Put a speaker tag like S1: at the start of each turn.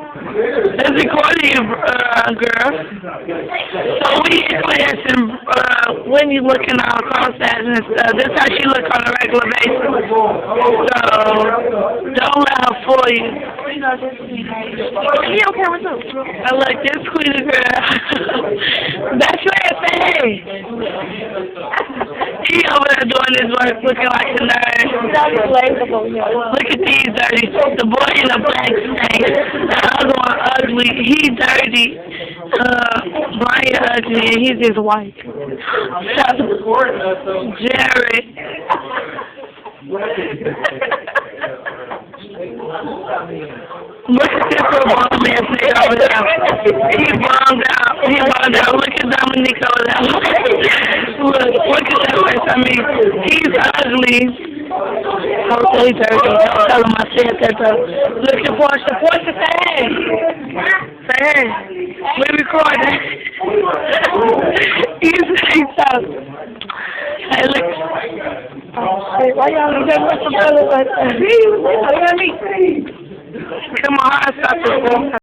S1: It's recording you, girl. So we classing when you looking all cross eyes and stuff. This how she look on a regular basis. So don't let her fool you.
S2: He okay with you?
S1: I like this queen girl. That's right, hey. He over there doing his work, looking like a nerd. Look at these dirty. The boy in the black snake. The other one ugly. He dirty. Brian ugly, and he's just white. Jared. Look at this little bum ass nigga over there. He bummed out. He bummed out. Look at Dominique over there. Look at that face. I mean, he's ugly. Don't say dirty. Don't tell him I said that though. Look at Portia. Portia, say hey. Say hey. We recording. He's up. Hey, look. Oh shit, why y'all just with the fellas like that? Come on, I stop it.